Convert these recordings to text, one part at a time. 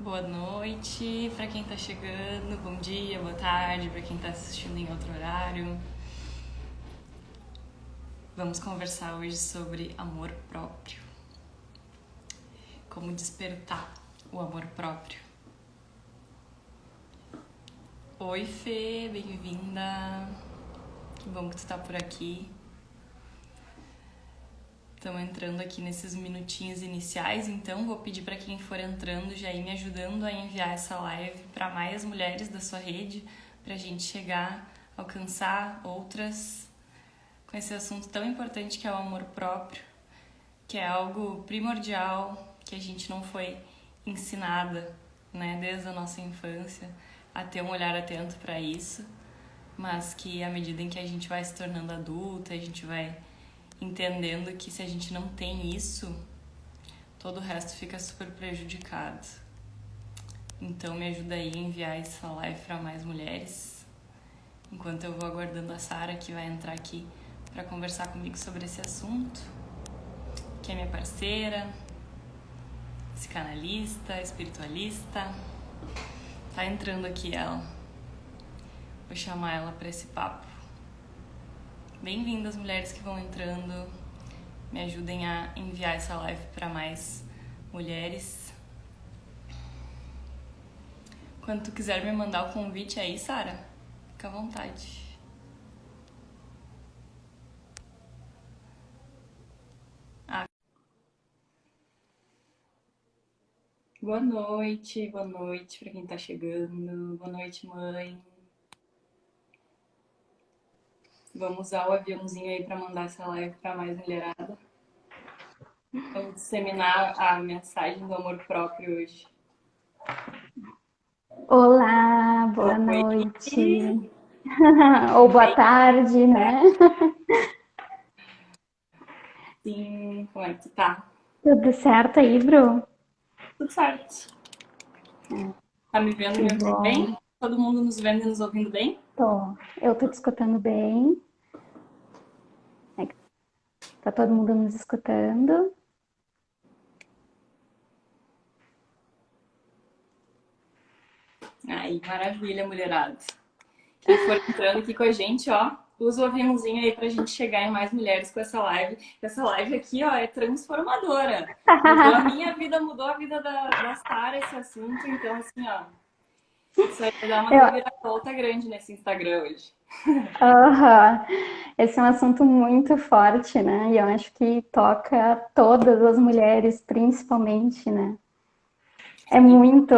boa noite para quem tá chegando, bom dia, boa tarde para quem tá assistindo em outro horário. Vamos conversar hoje sobre amor próprio. Como despertar o amor próprio. Oi, Fê, bem-vinda. Que bom que tu tá por aqui. Estamos entrando aqui nesses minutinhos iniciais, então vou pedir para quem for entrando já ir me ajudando a enviar essa live para mais mulheres da sua rede, para a gente chegar, alcançar outras com esse assunto tão importante que é o amor próprio, que é algo primordial, que a gente não foi ensinada, né, desde a nossa infância, a ter um olhar atento para isso, mas que à medida em que a gente vai se tornando adulta, a gente vai entendendo que se a gente não tem isso, todo o resto fica super prejudicado. Então me ajuda aí a enviar essa live para mais mulheres, enquanto eu vou aguardando a Sara, que vai entrar aqui para conversar comigo sobre esse assunto, que é minha parceira, psicanalista, espiritualista. Tá entrando aqui ela. Vou chamar ela para esse papo. Bem-vindas, mulheres que vão entrando. Me ajudem a enviar essa live para mais mulheres. Quando tu quiser me mandar o convite aí, Sara, fica à vontade. Boa noite para quem tá chegando. Boa noite, mãe. Vamos usar o aviãozinho aí para mandar essa live para mais mulherada. Vamos disseminar a mensagem do amor próprio hoje. Olá, boa Oi. noite. Ou boa tarde, né? Sim, como é que tu tá? Tudo certo aí, Bru? Tudo certo. Tá me vendo e Que me ouvindo bem? bom. Todo mundo nos vendo e nos ouvindo bem? Eu tô te escutando bem. Tá todo mundo nos escutando? Aí, maravilha, mulherada. Quem for entrando aqui com a gente, ó, usa o aviãozinho aí pra gente chegar em mais mulheres com essa live. Essa live aqui, ó, é transformadora. Mudou a minha vida, mudou a vida da Sara esse assunto. Então, assim, ó, isso aí vai dar uma Eu, reviravolta grande nesse Instagram hoje. aham. Esse é um assunto muito forte, né? E eu acho que toca todas as mulheres, principalmente, né? É Sim. muito.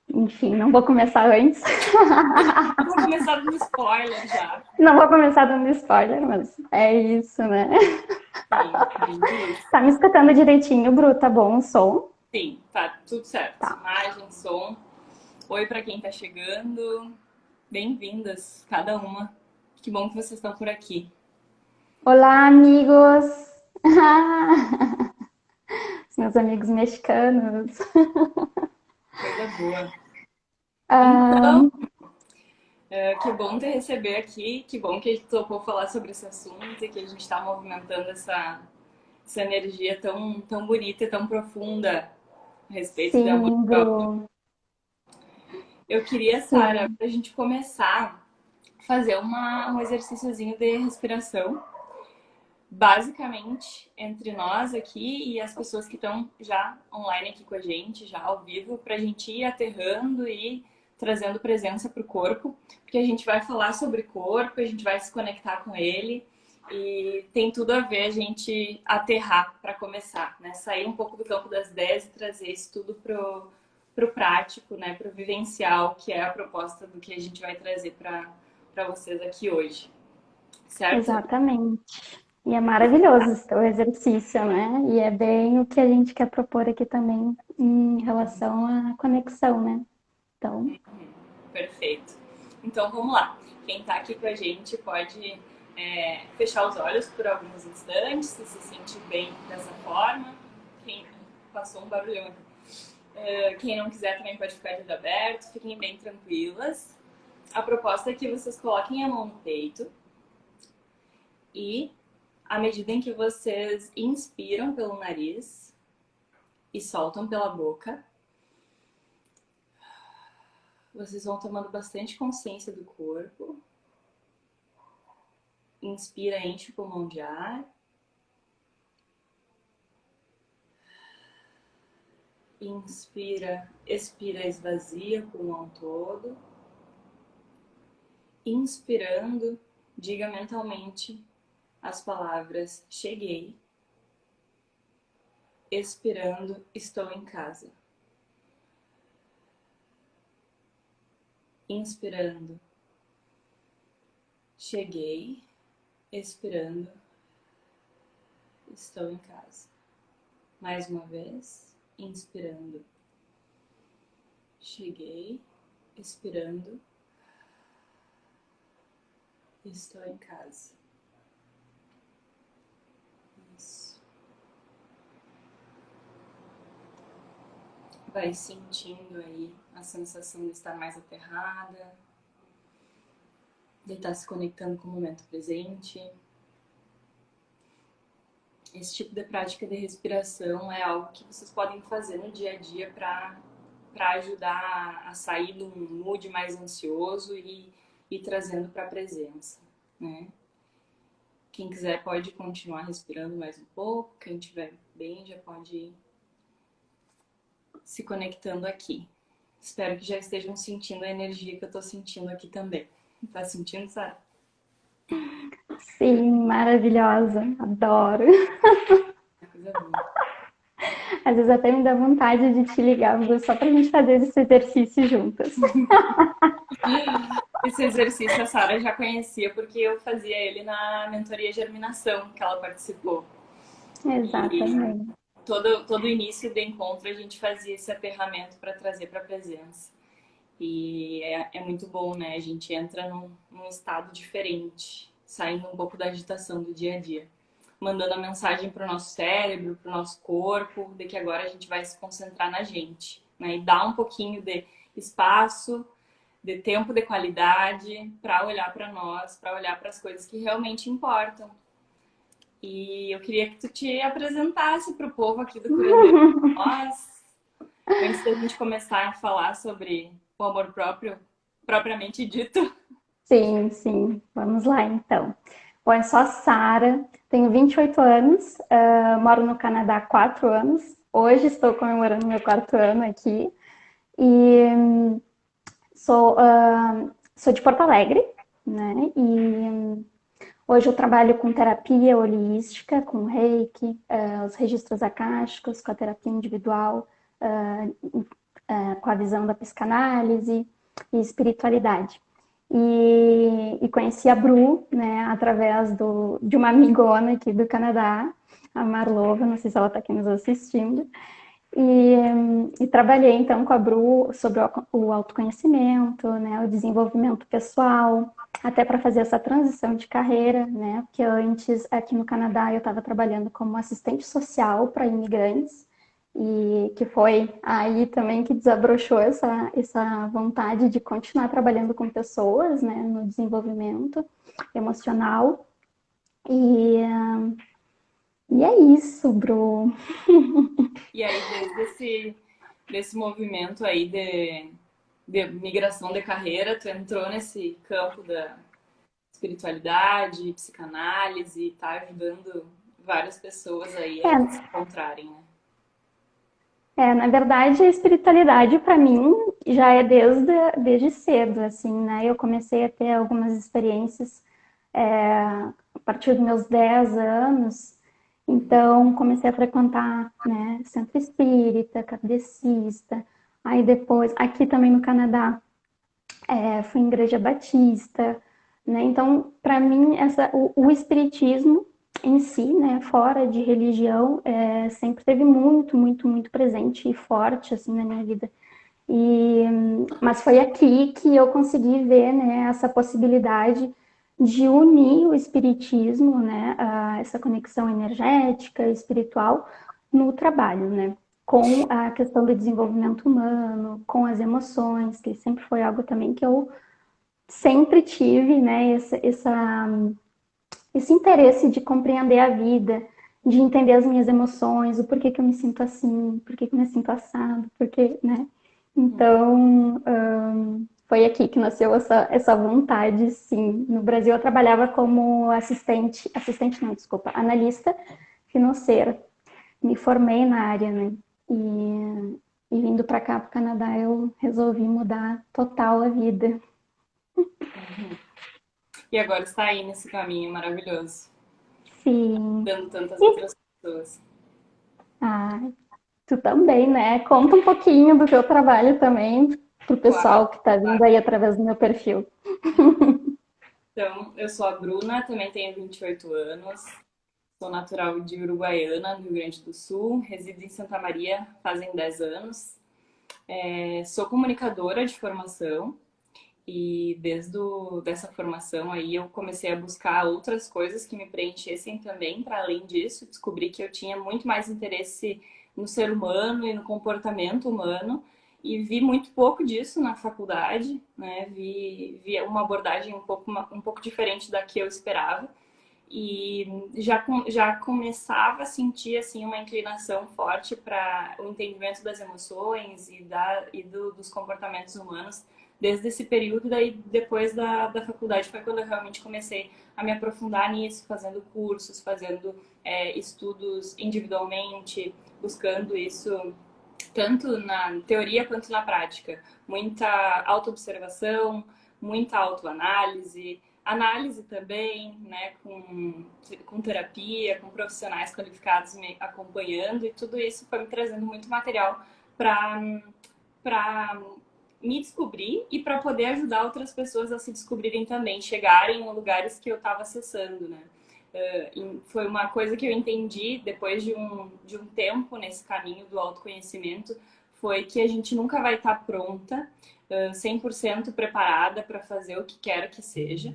Enfim, não vou começar antes. Eu vou começar dando spoiler já. Não vou começar dando spoiler, mas é isso, né? Sim, bem justo. Tá me escutando direitinho, Bru? Tá bom o som? Sim, tá tudo certo. Tá. Imagem, som. Oi pra quem tá chegando. Bem-vindas, cada uma. Que bom que vocês estão por aqui. Olá, amigos! Os meus amigos mexicanos. Coisa boa. Ah, Então, que bom te receber aqui, que bom que a gente topou falar sobre esse assunto e que a gente está movimentando essa energia tão bonita e tão profunda a respeito do amor sim, próprio. Bru. Eu queria, Sara, Sim. para a gente começar, fazer um exercíciozinho de respiração, basicamente entre nós aqui e as pessoas que estão já online aqui com a gente, já ao vivo, para a gente ir aterrando e trazendo presença para o corpo, porque a gente vai falar sobre corpo, a gente vai se conectar com ele e tem tudo a ver a gente aterrar para começar, né? Sair um pouco do campo das ideias e trazer isso tudo pro prático, né? Pro vivencial, que é a proposta do que a gente vai trazer para vocês aqui hoje, certo? Exatamente. E é maravilhoso esse teu exercício, né? E é bem o que a gente quer propor aqui também em relação à conexão, né? Então, Perfeito. Então vamos lá. Quem está aqui com a gente pode fechar os olhos por alguns instantes, se sentir bem dessa forma. Quem passou um barulhão aqui. Quem não quiser também pode ficar de olho aberto, fiquem bem tranquilas. A proposta é que vocês coloquem a mão no peito e, à medida em que vocês inspiram pelo nariz e soltam pela boca, Vocês vão tomando bastante consciência do corpo. Inspira, enche o pulmão de ar. Inspira, expira, esvazia o pulmão todo. Inspirando, diga mentalmente as palavras cheguei. Expirando, estou em casa. Inspirando, cheguei. Expirando, estou em casa. Mais uma vez, inspirando, cheguei. Expirando, estou em casa. Isso. Vai sentindo aí a sensação de estar mais aterrada, de estar se conectando com o momento presente. Esse tipo de prática de respiração é algo que vocês podem fazer no dia a dia para ajudar a sair de um mood mais ansioso e ir trazendo para a presença, né? Quem quiser pode continuar respirando mais um pouco, quem estiver bem já pode ir se conectando aqui. Espero que já estejam sentindo a energia que eu tô sentindo aqui também. Tá sentindo, Sara? Sim, maravilhosa, adoro. Coisa boa. Às vezes até me dá vontade de te ligar só pra gente fazer esse exercício juntas. Esse exercício a Sara já conhecia porque eu fazia ele na mentoria Germinação que ela participou. Exatamente. E todo início do encontro a gente fazia esse aterramento para trazer para a presença. E é muito bom, né? A gente entra num estado diferente, saindo um pouco da agitação do dia a dia, mandando a mensagem para o nosso cérebro, para o nosso corpo, de que agora a gente vai se concentrar na gente, né? E dar um pouquinho de espaço, de tempo de qualidade para olhar para nós, para olhar para as coisas que realmente importam. E eu queria que tu te apresentasse para o povo aqui do Curandeiro nós, antes da gente começar a falar sobre o amor próprio, propriamente dito. Sim, sim. Vamos lá, então. Bom, eu sou a Sara, tenho 28 anos, moro no Canadá há 4 anos. Hoje estou comemorando meu 4º ano aqui. E sou de Porto Alegre, né? E hoje eu trabalho com terapia holística, com reiki, os registros akáshicos, com a terapia individual, com a visão da psicanálise e espiritualidade. E conheci a Bru, né, através de uma amigona aqui do Canadá, a Marlova, não sei se ela está aqui nos assistindo. E trabalhei então com a Bru sobre o autoconhecimento, né, o desenvolvimento pessoal, até para fazer essa transição de carreira, né, porque antes aqui no Canadá eu estava trabalhando como assistente social para imigrantes, e que foi aí também que desabrochou essa vontade de continuar trabalhando com pessoas, né, no desenvolvimento emocional. E é isso, Bru. E aí, desde desse movimento aí de migração de carreira, tu entrou nesse campo da espiritualidade, psicanálise, tá ajudando várias pessoas aí a se encontrarem, né? Na verdade, a espiritualidade para mim já é desde cedo, assim, né? Eu comecei a ter algumas experiências a partir dos meus 10 anos, então comecei a frequentar, né, centro espírita, kardecista, aí depois, aqui também no Canadá, fui em igreja batista, né? Então, para mim, o espiritismo em si, né, fora de religião, sempre teve muito, muito, muito presente e forte, assim, na minha vida. Mas foi aqui que eu consegui ver, né, essa possibilidade de unir o espiritismo, né, essa conexão energética, espiritual, no trabalho, né, com a questão do desenvolvimento humano, com as emoções, que sempre foi algo também que eu sempre tive, né, esse interesse de compreender a vida, de entender as minhas emoções, o porquê que eu me sinto assim, porquê que eu me sinto assado, porquê, né? Então, Foi aqui que nasceu essa vontade, sim. No Brasil eu trabalhava como assistente não, desculpa, analista financeira. Me formei na área, né? E vindo para cá, para o Canadá, eu resolvi mudar total a vida. Uhum. E agora está aí nesse caminho maravilhoso, Sim. dando tantas E, outras pessoas. ah, tu também, né? Conta um pouquinho do teu trabalho também pro Claro, pessoal que está vindo claro. aí através do meu perfil. Então, eu sou a Bruna, também tenho 28 anos, sou natural de Uruguaiana, no Rio Grande do Sul, resido em Santa Maria fazem 10 anos. Sou comunicadora de formação e dessa formação aí eu comecei a buscar outras coisas que me preenchessem também, para além disso, descobri que eu tinha muito mais interesse no ser humano e no comportamento humano e vi muito pouco disso na faculdade, né? Vi uma abordagem um pouco diferente da que eu esperava e já começava a sentir assim uma inclinação forte para o entendimento das emoções dos comportamentos humanos desde esse período. Daí depois da faculdade foi quando eu realmente comecei a me aprofundar nisso, fazendo cursos, fazendo estudos individualmente, buscando isso tanto na teoria quanto na prática. Muita autoobservação, muita autoanálise, análise também, né, com terapia, com profissionais qualificados me acompanhando, e tudo isso foi me trazendo muito material para me descobrir e para poder ajudar outras pessoas a se descobrirem também, chegarem em lugares que eu estava acessando, né? Foi uma coisa que eu entendi depois de um tempo nesse caminho do autoconhecimento, foi que a gente nunca vai estar pronta, 100% preparada para fazer o que quer que seja,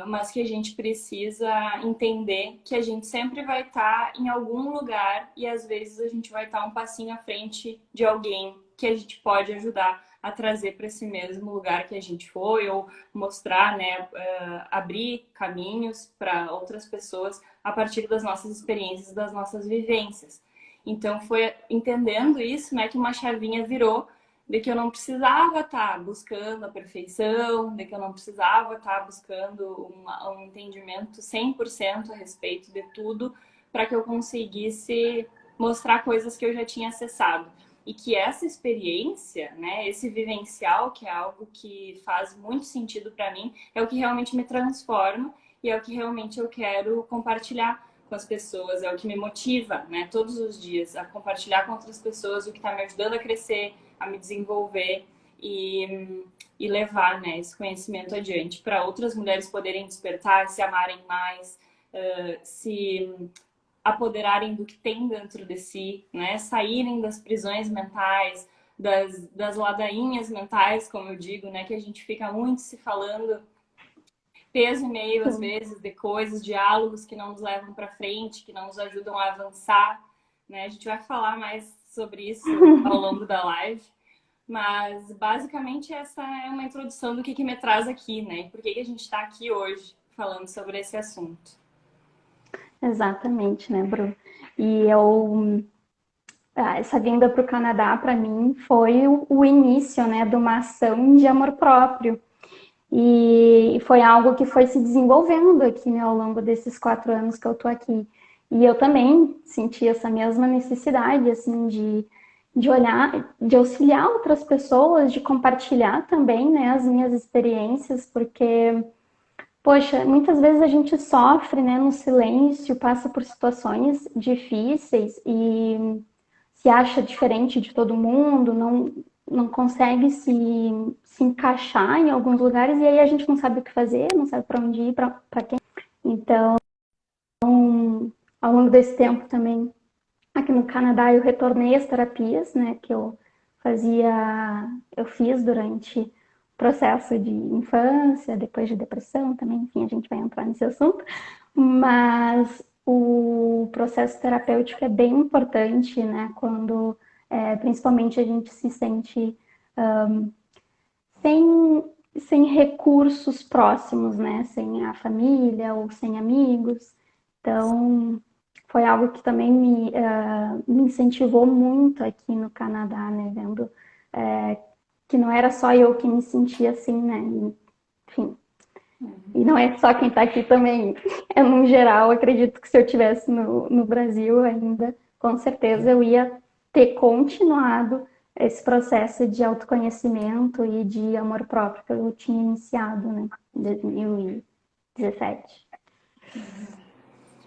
mas que a gente precisa entender que a gente sempre vai estar em algum lugar e às vezes a gente vai estar um passinho à frente de alguém que a gente pode ajudar a trazer para esse mesmo lugar que a gente foi, ou mostrar, né, abrir caminhos para outras pessoas a partir das nossas experiências, das nossas vivências. Então foi entendendo isso, né, que uma chavinha virou, de que eu não precisava estar buscando a perfeição, de que eu não precisava estar buscando um entendimento 100% a respeito de tudo para que eu conseguisse mostrar coisas que eu já tinha acessado. E que essa experiência, né, esse vivencial, que é algo que faz muito sentido para mim, é o que realmente me transforma e é o que realmente eu quero compartilhar com as pessoas, é o que me motiva, né, todos os dias a compartilhar com outras pessoas o que está me ajudando a crescer, a me desenvolver e levar, né, esse conhecimento adiante para outras mulheres poderem despertar, se amarem mais, se apoderarem do que tem dentro de si, né, saírem das prisões mentais, das ladainhas mentais, como eu digo, né, que a gente fica muito se falando peso e meio, às Sim. vezes, de coisas, diálogos que não nos levam para frente, que não nos ajudam a avançar, né? A gente vai falar mais sobre isso ao longo da live, mas basicamente essa é uma introdução do que me traz aqui, né? E por que a gente está aqui hoje falando sobre esse assunto. Exatamente, né, Bru? E essa vinda para o Canadá, para mim, foi o início, né, de uma ação de amor próprio. E foi algo que foi se desenvolvendo aqui, né, ao longo desses 4 anos que eu tô aqui. E eu também senti essa mesma necessidade, assim, de olhar, de auxiliar outras pessoas, de compartilhar também, né, as minhas experiências, porque, poxa, muitas vezes a gente sofre, né, no silêncio, passa por situações difíceis e se acha diferente de todo mundo, não consegue se encaixar em alguns lugares e aí a gente não sabe o que fazer, não sabe para onde ir, para quem. Então, ao longo desse tempo também, aqui no Canadá, eu retornei às terapias, né, que eu fiz durante o processo de infância, depois de depressão também, enfim, a gente vai entrar nesse assunto, mas o processo terapêutico é bem importante, né, quando principalmente a gente se sente sem, sem recursos próximos, né? Sem a família ou sem amigos. Então, foi algo que também me incentivou muito aqui no Canadá, né? Vendo que não era só eu que me sentia assim, né? Enfim. E não é só quem está aqui também. É no geral, acredito que se eu tivesse no Brasil ainda, com certeza eu ia ter continuado esse processo de autoconhecimento e de amor próprio que eu tinha iniciado, né, em 2017.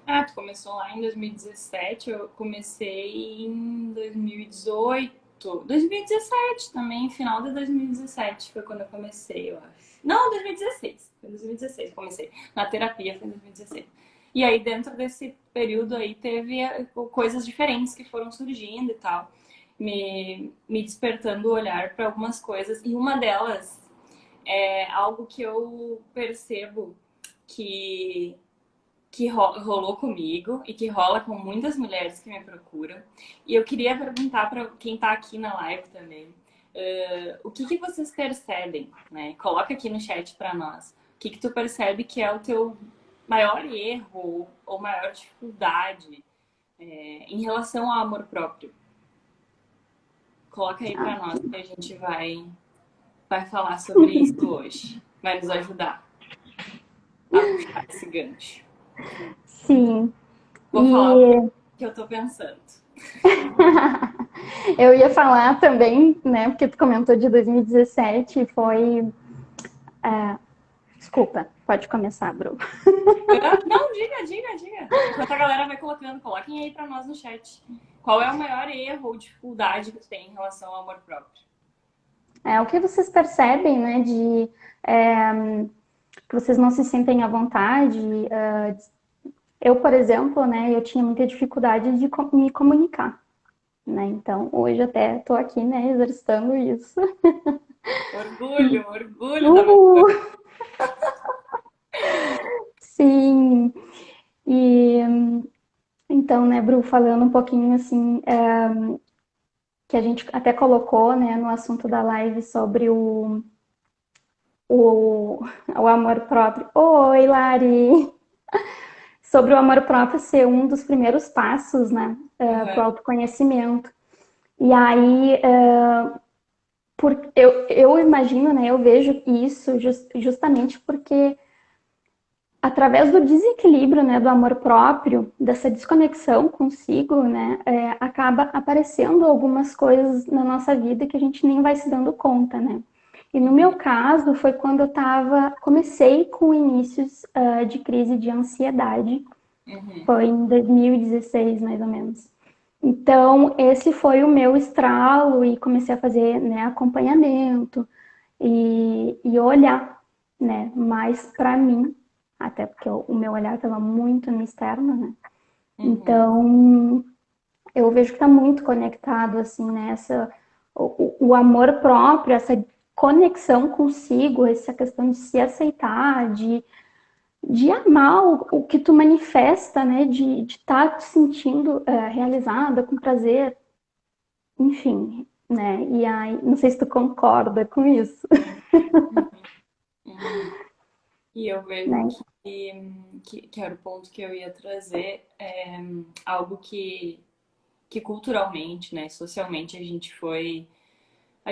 Ah, tu começou lá em 2017, eu comecei em 2018. 2017 também, final de 2017 foi quando eu comecei, eu acho. Não, 2016. Foi 2016 que eu comecei. Na terapia foi em 2016. E aí, dentro desse período aí, teve coisas diferentes que foram surgindo e tal. Me despertando o olhar para algumas coisas. E uma delas é algo que eu percebo que rolou comigo e que rola com muitas mulheres que me procuram. E eu queria perguntar para quem está aqui na live também, o que vocês percebem, né? Coloca aqui no chat para nós. O que tu percebe que é o teu maior erro ou maior dificuldade em relação ao amor próprio? Coloca aí para nós que a gente vai falar sobre isso hoje. Vai nos ajudar a puxar esse gancho. Sim. Vou falar o E que eu tô pensando. eu ia falar também, né, porque tu comentou de 2017, foi... Desculpa, pode começar, Bru. Não, diga. Enquanto a galera vai colocando, coloquem aí pra nós no chat. Qual é o maior erro ou dificuldade que tu tem em relação ao amor próprio? O que vocês percebem, né, de que vocês não se sentem à vontade. Eu, por exemplo, né, eu tinha muita dificuldade de me comunicar, né? Então, hoje até estou aqui, né, exercitando isso. Orgulho da Uhul! Sim. E então, né, Bru, falando um pouquinho assim, que a gente até colocou, né, no assunto da live sobre o, o amor próprio. Oi, Lari! Sobre o amor próprio ser um dos primeiros passos, né, para o Uhum. autoconhecimento. E aí, eu imagino, né, eu vejo isso justamente porque através do desequilíbrio, né, do amor próprio, dessa desconexão consigo, né, acaba aparecendo algumas coisas na nossa vida que a gente nem vai se dando conta, né. E no meu caso foi quando comecei com inícios de crise de ansiedade, Uhum. foi em 2016 mais ou menos. Então esse foi o meu estralo e comecei a fazer, né, acompanhamento e olhar, né, mais para mim, até porque o meu olhar estava muito no externo, né? Uhum. Então, eu vejo que está muito conectado, assim, nessa, o amor próprio, essa conexão consigo, essa questão de se aceitar, de amar o que tu manifesta, né? De estar te sentindo realizada, com prazer, enfim, né? E aí, não sei se tu concorda com isso, Uhum. E eu vejo né? que era o ponto que eu ia trazer, algo que culturalmente, né, socialmente a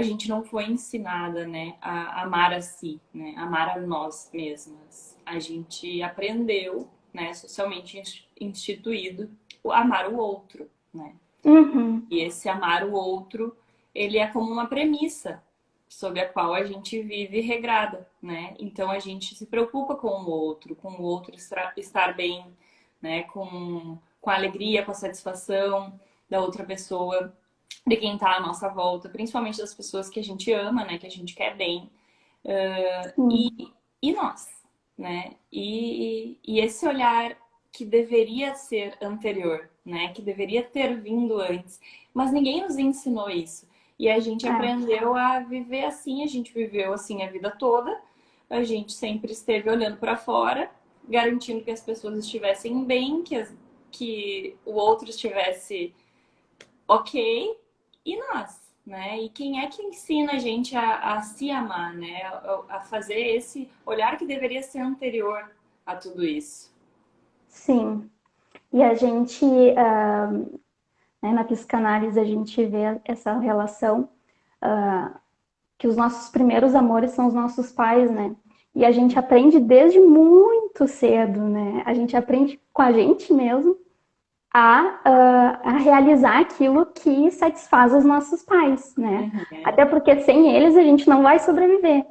gente não foi ensinada, né, a amar a si, né, a amar a nós mesmas. A gente aprendeu, né, socialmente instituído, o amar o outro, né? Uhum. E esse amar o outro, ele é como uma premissa sobre a qual a gente vive regrada, né? Então a gente se preocupa com o outro estar bem, né? Com a alegria, com a satisfação da outra pessoa, de quem está à nossa volta, principalmente das pessoas que a gente ama, né? Que a gente quer bem. Sim. E nós, né? E esse olhar que deveria ser anterior, né? Que deveria ter vindo antes, mas ninguém nos ensinou isso. E a gente É. aprendeu a viver assim, a gente viveu assim a vida toda. A gente sempre esteve olhando para fora, garantindo que as pessoas estivessem bem, que o outro estivesse ok, e nós, né? E quem é que ensina a gente a se amar, né? A fazer esse olhar que deveria ser anterior a tudo isso. Sim. E a gente, né, na psicanálise, a gente vê essa relação que os nossos primeiros amores são os nossos pais, né? E a gente aprende desde muito cedo, né? A gente aprende com a gente mesmo a realizar aquilo que satisfaz os nossos pais, né? Uhum. Até porque sem eles a gente não vai sobreviver.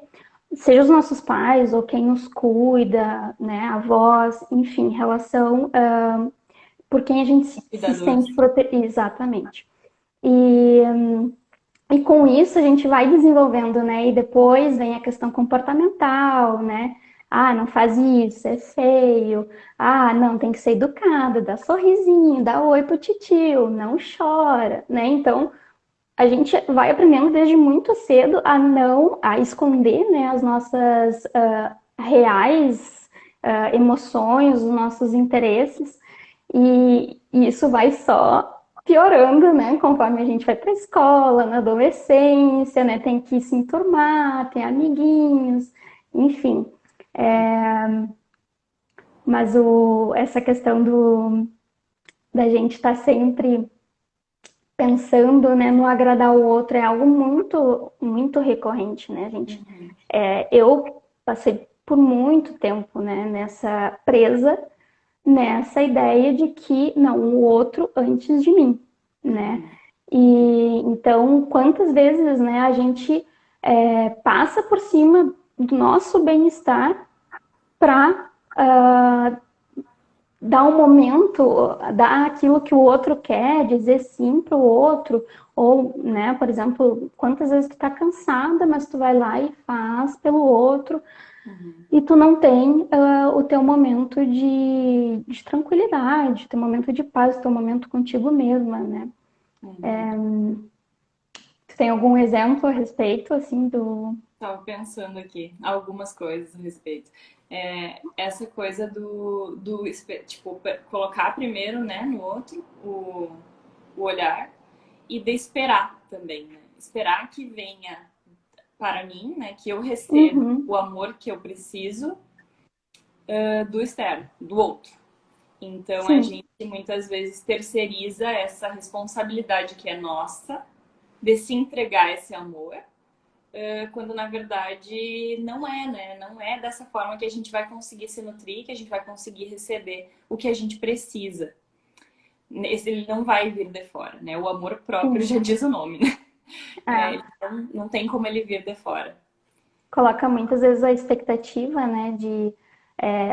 Seja os nossos pais ou quem nos cuida, né? Avós, enfim, relação por quem a gente se Cuidadores. sente protegido. Exatamente. E com isso a gente vai desenvolvendo, né? E depois vem a questão comportamental, né? Ah, não faz isso, é feio. Ah, não, tem que ser educada, dá sorrisinho, dá oi pro titio, não chora, né? Então, a gente vai aprendendo desde muito cedo a esconder, né, as nossas reais emoções, os nossos interesses. E isso vai só piorando, né? Conforme a gente vai para a escola, na adolescência, né? Tem que se enturmar, tem amiguinhos, enfim. Mas essa questão da gente estar sempre pensando, né, no agradar o outro é algo muito, muito recorrente, né, gente? Uhum. Eu passei por muito tempo, né, nessa presa, nessa ideia de que não, o outro antes de mim, né? Uhum. E então, quantas vezes, né, a gente passa por cima do nosso bem-estar para dar um momento, dar aquilo que o outro quer, dizer sim para o outro, ou, né, por exemplo, quantas vezes tu tá cansada, mas tu vai lá e faz pelo outro, Uhum. e tu não tem o teu momento de tranquilidade, teu momento de paz, teu momento contigo mesma, né? Uhum. Tu tem algum exemplo a respeito, assim, do... Tava pensando aqui algumas coisas a respeito. Essa coisa tipo, colocar primeiro, né, no outro o olhar e de esperar também, né? Esperar que venha para mim, né, que eu receba Uhum, o amor que eu preciso do externo, do outro. Então a sim, gente muitas vezes terceiriza essa responsabilidade que é nossa de se entregar esse amor quando na verdade não é, né? Não é dessa forma que a gente vai conseguir se nutrir, que a gente vai conseguir receber o que a gente precisa. Ele não vai vir de fora, né? O amor próprio sim. já diz o nome, né? Ele É, não tem como ele vir de fora. coloca muitas vezes a expectativa, né, de...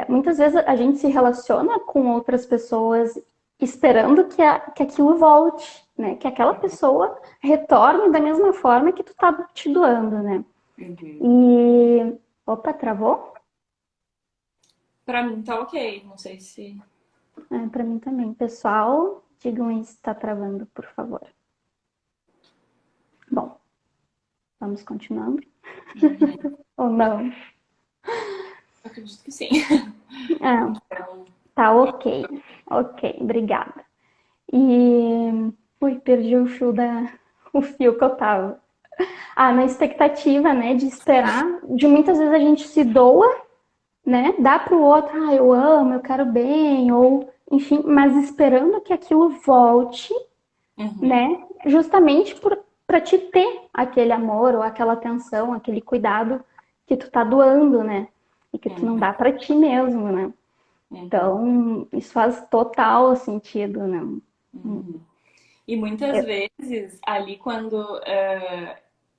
muitas vezes a gente se relaciona com outras pessoas esperando que aquilo volte, né, que aquela pessoa retorne da mesma forma que tu tá te doando, né. Uhum. E... Opa, travou? Pra mim tá ok, não sei se. Para mim também. Pessoal, digam aí se está travando, por favor. Bom, vamos continuando. Uhum. Ou não? Acredito que sim. Ah, Então, tá ok. Ok, obrigada. E... Ui, perdi o fio que eu tava. Ah, na expectativa, né, de esperar, de muitas vezes a gente se doa, né, dá pro outro, ah, eu amo, eu quero bem, ou enfim, mas esperando que aquilo volte, uhum. né, justamente para te ter aquele amor ou aquela atenção, aquele cuidado que tu tá doando, né, e que tu não Uhum. dá para ti mesmo, né. Uhum. Então, isso faz total sentido, né. Uhum. E muitas É, vezes, ali quando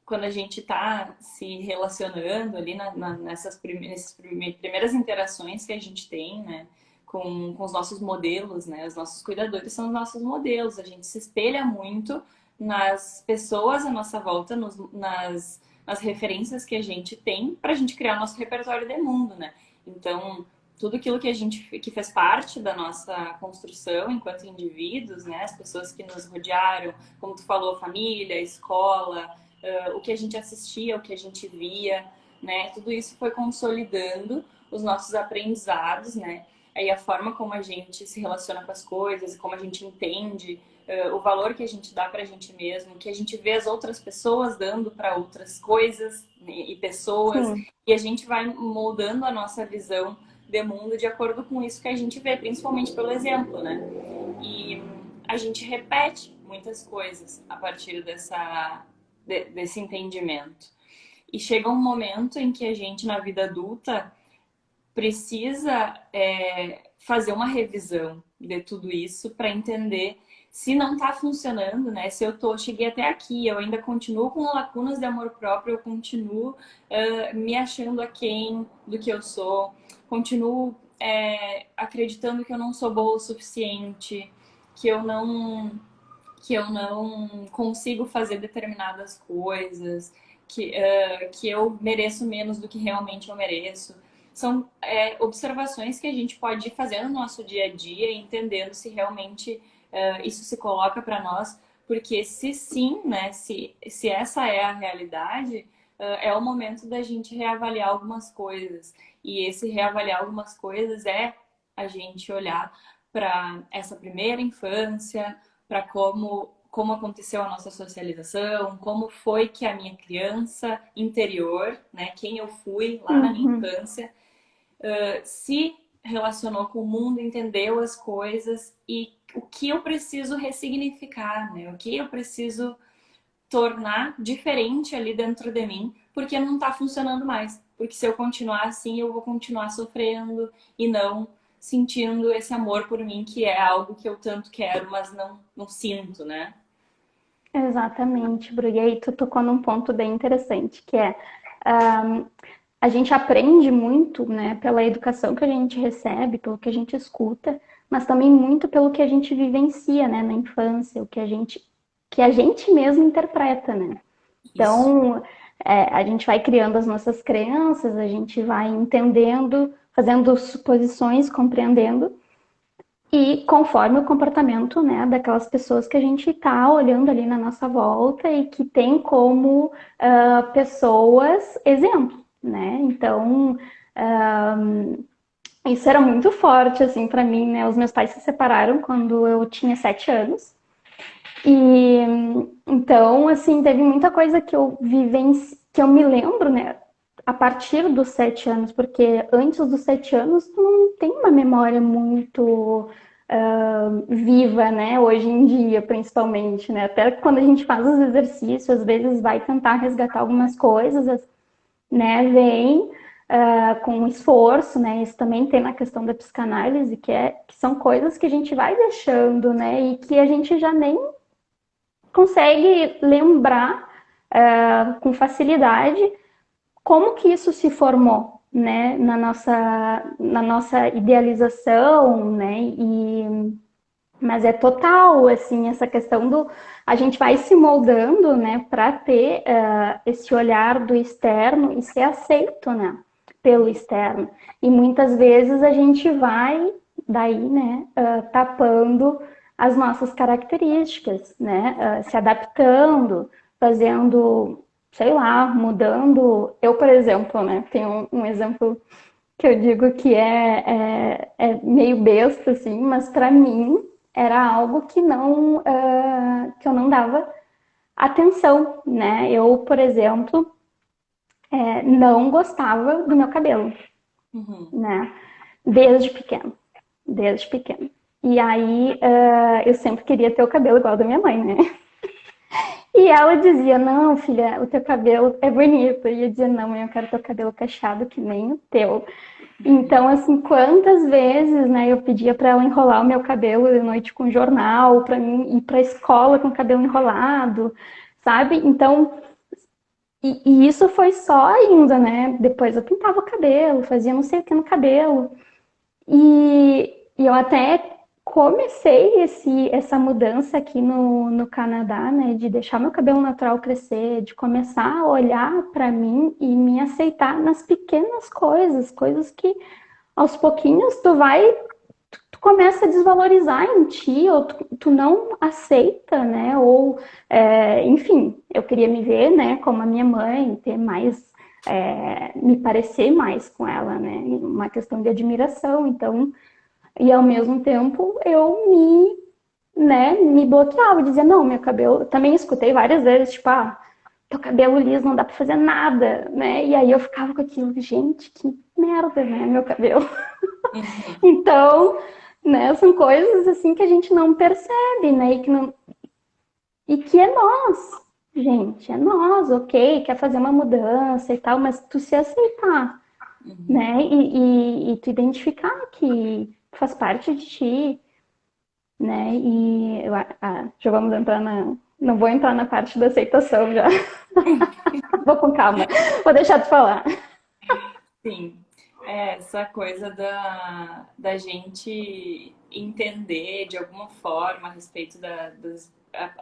a gente está se relacionando ali nessas primeiras interações que a gente tem, né, com os nossos modelos, né, os nossos cuidadores são os nossos modelos, a gente se espelha muito nas pessoas à nossa volta, nas referências que a gente tem para a gente criar o nosso repertório de mundo, né? Então, tudo aquilo que fez parte da nossa construção enquanto indivíduos, né, as pessoas que nos rodearam, como tu falou, família, escola, o que a gente assistia, o que a gente via, né, tudo isso foi consolidando os nossos aprendizados, né, aí a forma como a gente se relaciona com as coisas, como a gente entende o valor que a gente dá para a gente mesmo, que a gente vê as outras pessoas dando para outras coisas, né, e pessoas, sim, e a gente vai moldando a nossa visão de mundo de acordo com isso que a gente vê, principalmente pelo exemplo, né? E a gente repete muitas coisas a partir desse entendimento. E chega um momento em que a gente, na vida adulta, precisa fazer uma revisão de tudo isso para entender se não está funcionando, né? Se cheguei até aqui, eu ainda continuo com lacunas de amor próprio, eu continuo me achando aquém do que eu sou, continuo acreditando que eu não sou boa o suficiente, que eu não que eu não consigo fazer determinadas coisas, que eu mereço menos do que realmente eu mereço. São observações que a gente pode ir fazendo no nosso dia a dia, entendendo se realmente isso se coloca para nós, porque se sim, né, se essa é a realidade, é o momento da gente reavaliar algumas coisas. E esse reavaliar algumas coisas é a gente olhar para essa primeira infância, para como aconteceu a nossa socialização, como foi que a minha criança interior, né, quem eu fui lá na minha Uhum. infância, se relacionou com o mundo, entendeu as coisas e o que eu preciso ressignificar, né? O que eu preciso tornar diferente ali dentro de mim, porque não está funcionando mais. Porque se eu continuar assim, eu vou continuar sofrendo e não sentindo esse amor por mim, que é algo que eu tanto quero, mas não sinto, né? Exatamente, Bru. E aí tu tocou num ponto bem interessante, que é a gente aprende muito, né, pela educação que a gente recebe, pelo que a gente escuta, mas também muito pelo que a gente vivencia, né, na infância, o que a gente mesmo interpreta, né? Isso. Então, a gente vai criando as nossas crenças, a gente vai entendendo, fazendo suposições, compreendendo, e conforme o comportamento, né, daquelas pessoas que a gente está olhando ali na nossa volta e que tem como pessoas exemplo, né? Então, isso era muito forte, assim, para mim, né? Os meus pais se separaram quando eu tinha 7 anos. E então, assim, teve muita coisa que eu que eu me lembro, né? A partir dos 7 anos, porque antes dos 7 anos tu não tem uma memória muito viva, né? Hoje em dia, principalmente, né? Até quando a gente faz os exercícios, às vezes vai tentar resgatar algumas coisas, né? Vem com esforço, né? Isso também tem na questão da psicanálise, que são coisas que a gente vai deixando, né? E que a gente já nem consegue lembrar com facilidade como que isso se formou, né, na nossa idealização, né, mas é total, assim, essa questão a gente vai se moldando, né, para ter esse olhar do externo e ser aceito, né, pelo externo. E muitas vezes a gente vai, daí, né, tapando as nossas características, né, se adaptando, fazendo, sei lá, mudando. Eu, por exemplo, né, tenho um exemplo que eu digo que é meio besta, assim, mas para mim era algo que eu não dava atenção, né? Eu, por exemplo, não gostava do meu cabelo, Uhum. né? Desde pequeno, desde pequeno. E aí eu sempre queria ter o cabelo igual ao da minha mãe, né? E ela dizia, não, filha, o teu cabelo é bonito. E eu dizia, não, mãe, eu quero ter o cabelo cacheado que nem o teu. Então, assim, quantas vezes, né, eu pedia para ela enrolar o meu cabelo de noite com jornal, para mim ir para a escola com o cabelo enrolado, sabe? Então, e isso foi só ainda, né? Depois eu pintava o cabelo, fazia não sei o que no cabelo. E eu até comecei essa mudança aqui no Canadá, né? De deixar meu cabelo natural crescer, de começar a olhar para mim e me aceitar nas pequenas coisas, coisas que aos pouquinhos tu começa a desvalorizar em ti, ou tu não aceita, né? Ou, enfim, eu queria me ver, né, como a minha mãe, ter mais, me parecer mais com ela, né? Uma questão de admiração, então, e ao mesmo tempo eu me bloqueava, dizia, não, meu cabelo, também escutei várias vezes, tipo, teu cabelo liso não dá pra fazer nada, né? E aí eu ficava com aquilo, gente, que merda, né, meu cabelo. Uhum. Então, né, são coisas assim que a gente não percebe, né? E que é nós. gente, é nós, ok, quer fazer uma mudança e tal, mas tu se aceitar, Uhum. né? E tu identificar que faz parte de ti, né? E já vamos entrar na. Não vou entrar na parte da aceitação já. Vou com calma. Vou deixar tu falar. Sim, essa coisa da gente entender de alguma forma a respeito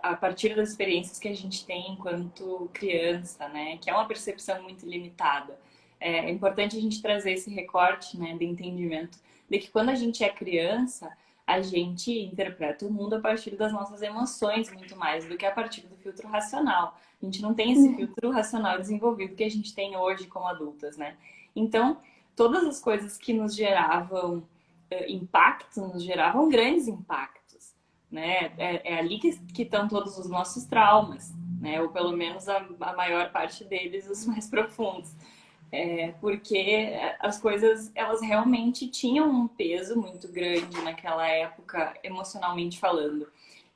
a partir das experiências que a gente tem enquanto criança, né? Que é uma percepção muito limitada. É importante a gente trazer esse recorte, né, de entendimento de que quando a gente é criança, a gente interpreta o mundo a partir das nossas emoções muito mais do que a partir do filtro racional. A gente não tem esse filtro racional desenvolvido que a gente tem hoje como adultas, né? Então, todas as coisas que nos geravam impactos, nos geravam grandes impactos, né? É ali que estão todos os nossos traumas, né? Ou pelo menos a maior parte deles, os mais profundos. Porque as coisas, elas realmente tinham um peso muito grande naquela época, emocionalmente falando.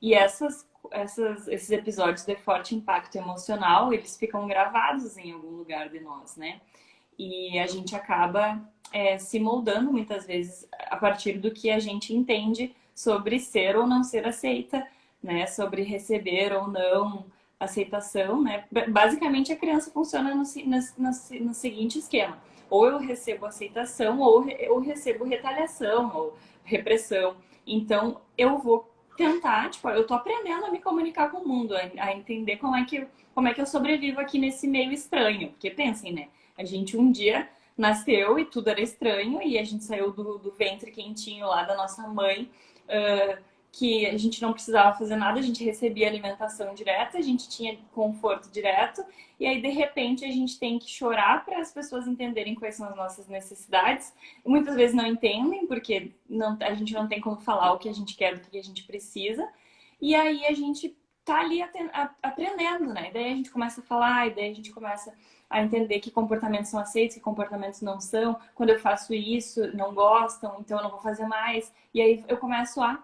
E esses episódios de forte impacto emocional, eles ficam gravados em algum lugar de nós, né? E a gente acaba se moldando muitas vezes a partir do que a gente entende sobre ser ou não ser aceita, né? Sobre receber ou não aceitação, né? Basicamente a criança funciona no seguinte esquema: ou eu recebo aceitação ou eu recebo retaliação ou repressão. Então eu vou tentar, tipo, eu tô aprendendo a me comunicar com o mundo, a entender como é que eu sobrevivo aqui nesse meio estranho. Porque pensem, né? A gente um dia nasceu e tudo era estranho e a gente saiu do ventre quentinho lá da nossa mãe, que a gente não precisava fazer nada, a gente recebia alimentação direta, a gente tinha conforto direto, e aí de repente a gente tem que chorar para as pessoas entenderem quais são as nossas necessidades. E muitas vezes não entendem, porque a gente não tem como falar o que a gente quer, do que a gente precisa, e aí a gente tá ali aprendendo, né? E daí a gente começa a falar, e daí a gente começa a entender que comportamentos são aceitos, que comportamentos não são. Quando eu faço isso, não gostam, então eu não vou fazer mais. E aí eu começo a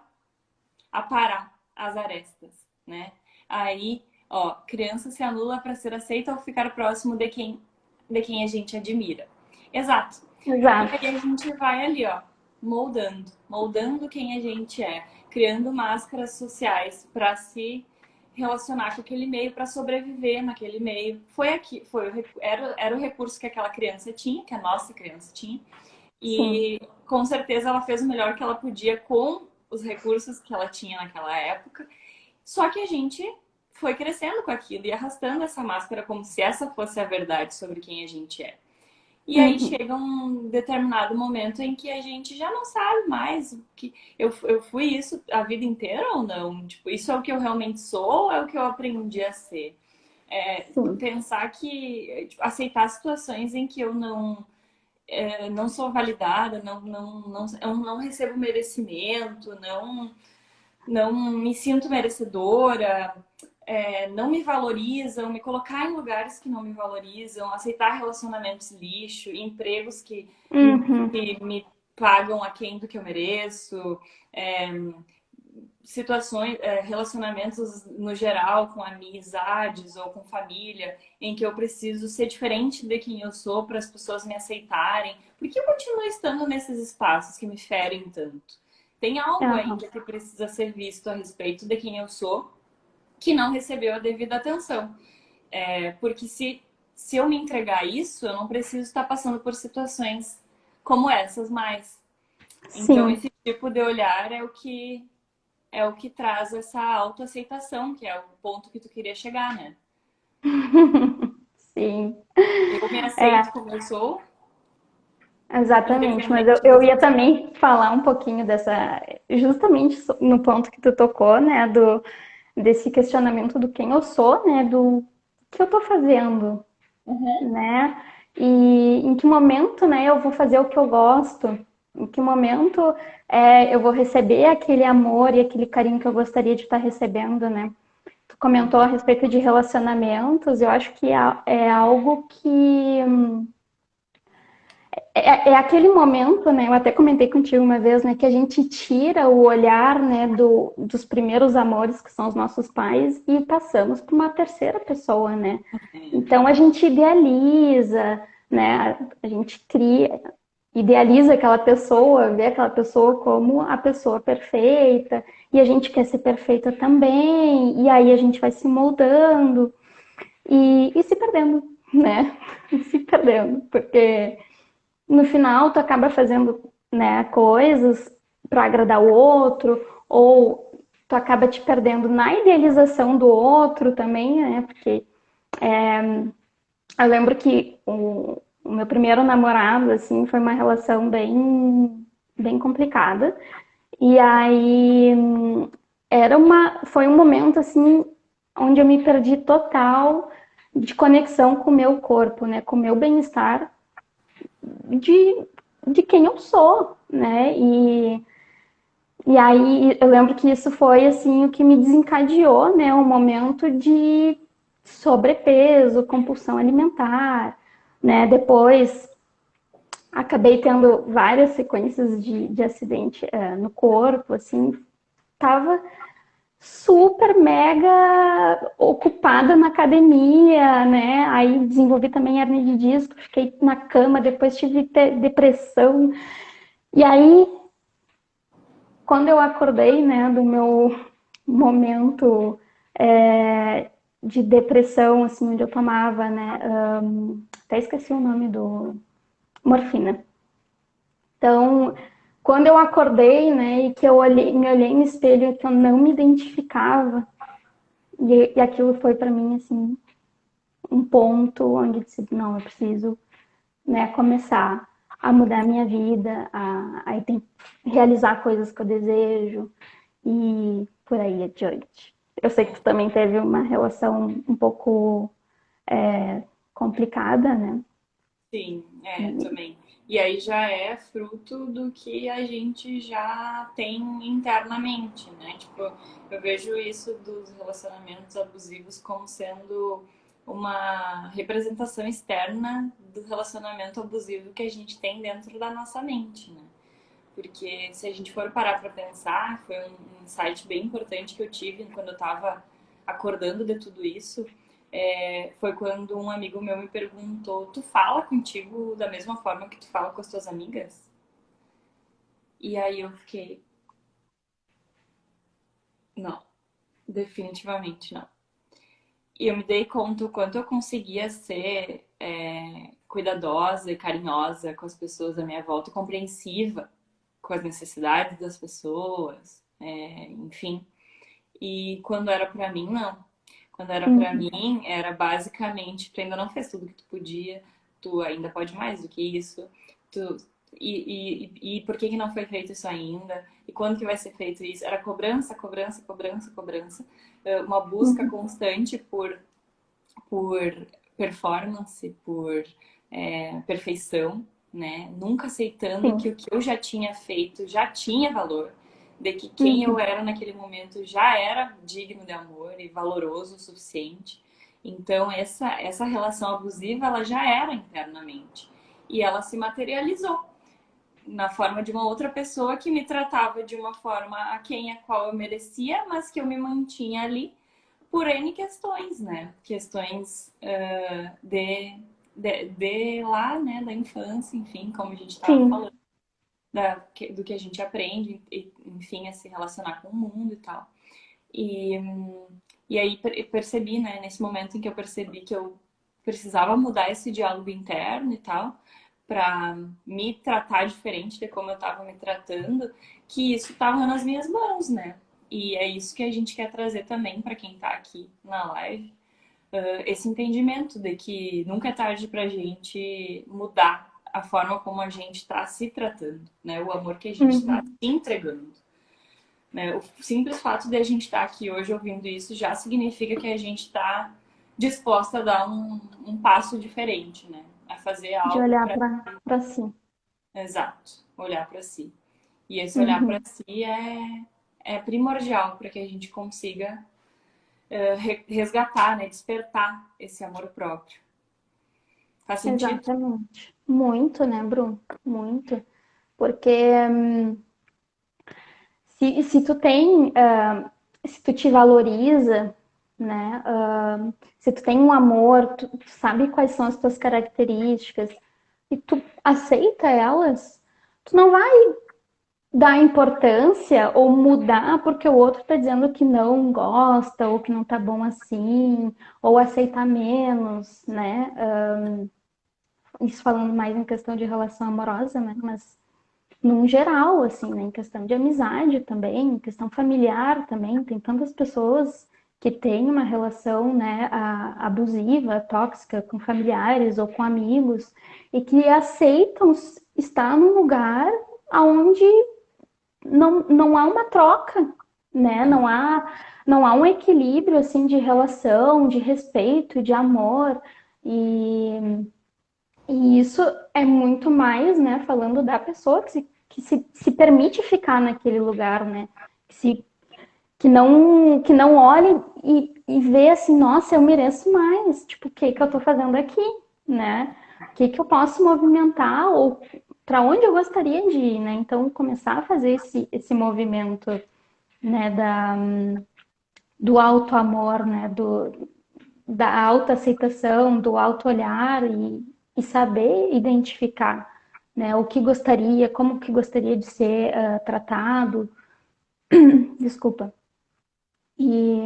parar as arestas, né? Aí, ó, criança se anula para ser aceita ou ficar próximo de quem a gente admira. Exato. E Exato. aí a gente vai ali, ó, moldando quem a gente é, criando máscaras sociais para se relacionar com aquele meio, para sobreviver naquele meio. Era o recurso que aquela criança tinha, que a nossa criança tinha, Sim. e com certeza ela fez o melhor que ela podia com os recursos que ela tinha naquela época. Só que a gente foi crescendo com aquilo e arrastando essa máscara como se essa fosse a verdade sobre quem a gente é. E aí Uhum. chega um determinado momento em que a gente já não sabe mais o que eu fui isso a vida inteira ou não? Tipo, isso é o que eu realmente sou ou é o que eu aprendi a ser? Sim. Pensar que tipo, aceitar situações em que eu não sou validada, eu não recebo merecimento, não me sinto merecedora, não me valorizam, me colocar em lugares que não me valorizam, aceitar relacionamentos lixo, empregos Uhum. que me pagam aquém do que eu mereço, é, situações, relacionamentos no geral, com amizades ou com família, em que eu preciso ser diferente de quem eu sou para as pessoas me aceitarem, porque eu continuo estando nesses espaços que me ferem tanto. Tem algo Aham. ainda que precisa ser visto a respeito de quem eu sou, que não recebeu a devida atenção. Porque se eu me entregar a isso, eu não preciso estar passando por situações como essas mais. Então, Sim. esse tipo de olhar é o que traz essa autoaceitação, que é o ponto que tu queria chegar, né? Sim. Eu me aceito É, como eu sou, exatamente. Mas eu, independente eu das ia outras. também falar um pouquinho dessa, justamente no ponto que tu tocou, né, desse questionamento do quem eu sou, né, do que eu tô fazendo, Uhum. né? E em que momento, né, eu vou fazer o que eu gosto? Em que momento eu vou receber aquele amor e aquele carinho que eu gostaria de estar recebendo, né? Tu comentou a Uhum. respeito de relacionamentos, eu acho que é algo que é aquele momento, né? Eu até comentei contigo uma vez, né? Que a gente tira o olhar, né? Dos primeiros amores, que são os nossos pais, e passamos para uma terceira pessoa, né? Então a gente idealiza, né? A gente cria, idealiza aquela pessoa, vê aquela pessoa como a pessoa perfeita, e a gente quer ser perfeita também, e aí a gente vai se moldando e se perdendo, né? Se perdendo, porque no final tu acaba fazendo, né, coisas para agradar o outro, ou tu acaba te perdendo na idealização do outro também, né? Porque eu lembro que o meu primeiro namorado, assim, foi uma relação bem complicada. E aí foi um momento, assim, onde eu me perdi total de conexão com o meu corpo, né? Com o meu bem-estar de, de quem eu sou, né? E aí eu lembro que isso foi, assim, o que me desencadeou, né? Um momento de sobrepeso, compulsão alimentar, né? Depois acabei tendo várias sequências de acidente no corpo, assim, tava super mega ocupada na academia, né? Aí desenvolvi também hernia de disco, fiquei na cama, depois tive depressão. E aí, quando eu acordei, né, do meu momento de depressão, assim, onde eu tomava, né, até esqueci o nome do morfina. Então, quando eu acordei, né, e que me olhei no espelho, que eu não me identificava, e aquilo foi para mim, assim, um ponto onde eu disse, não, eu preciso, né, começar a mudar a minha vida, realizar coisas que eu desejo e por aí adiante. Eu sei que tu também teve uma relação um pouco complicada, né? Sim, também. E aí já é fruto do que a gente já tem internamente, né? Tipo, eu vejo isso dos relacionamentos abusivos como sendo uma representação externa do relacionamento abusivo que a gente tem dentro da nossa mente, né? Porque se a gente for parar para pensar, foi um insight bem importante que eu tive quando eu estava acordando de tudo isso. Foi quando um amigo meu me perguntou: tu fala contigo da mesma forma que tu fala com as tuas amigas? E aí eu fiquei: não, definitivamente não. E eu me dei conta o quanto eu conseguia ser cuidadosa e carinhosa com as pessoas à minha volta, e compreensiva com as necessidades das pessoas, enfim. E quando era pra mim, não. Quando era pra Uhum. mim, era basicamente: tu ainda não fez tudo que tu podia, tu ainda pode mais do que isso, tu, e por que que não foi feito isso ainda? E quando que vai ser feito isso? Era cobrança, cobrança, cobrança, cobrança. Uma busca Uhum. constante por performance, por perfeição, né? Nunca aceitando que Sim. o que eu já tinha feito já tinha valor, de que quem eu Uhum. era naquele momento já era digno de amor e valoroso o suficiente. Então essa relação abusiva ela já era internamente e ela se materializou na forma de uma outra pessoa que me tratava de uma forma a quem a qual eu merecia, mas que eu me mantinha ali por N questões, né? Questões de lá, né? Da infância, enfim, como a gente estava Sim. falando, do que a gente aprende, enfim, a se relacionar com o mundo e tal. E, e aí percebi, né? Nesse momento em que eu percebi que eu precisava mudar esse diálogo interno e tal, para me tratar diferente de como eu estava me tratando, que isso estava nas minhas mãos, né? E é isso que a gente quer trazer também para quem está aqui na live, esse entendimento de que nunca é tarde para a gente mudar a forma como a gente está se tratando, né? O amor que a gente está Uhum. se entregando. Né? O simples fato de a gente estar aqui hoje ouvindo isso já significa que a gente está disposta a dar um passo diferente, né? A fazer De algo olhar para. para si. Exato, olhar para si. E esse olhar para Uhum. si é primordial para que a gente consiga resgatar, né? Despertar esse amor próprio. Faz sentido? Exatamente. Muito, né, Bruno? Muito. Porque se tu tem, se tu te valoriza, né, se tu tem um amor, tu sabe quais são as tuas características e tu aceita elas, tu não vai dar importância ou mudar porque o outro tá dizendo que não gosta ou que não tá bom assim, ou aceitar menos, né? Isso falando mais em questão de relação amorosa, né? Mas num geral, assim, né? Em questão de amizade também, em questão familiar também, tem tantas pessoas que têm uma relação, né, abusiva, tóxica com familiares ou com amigos e que aceitam estar num lugar onde não há uma troca, né? Não há um equilíbrio assim de relação, de respeito, de amor e isso é muito mais, né, falando da pessoa que se permite ficar naquele lugar, né? Que, se, que não olhe e vê assim, nossa, eu mereço mais. Tipo, o que que eu tô fazendo aqui, né? O que que eu posso movimentar ou para onde eu gostaria de ir, né? Então, começar a fazer esse movimento, né, do auto-amor, né, da autoaceitação, do auto-olhar e saber identificar, né, o que gostaria, como que gostaria de ser tratado, desculpa. E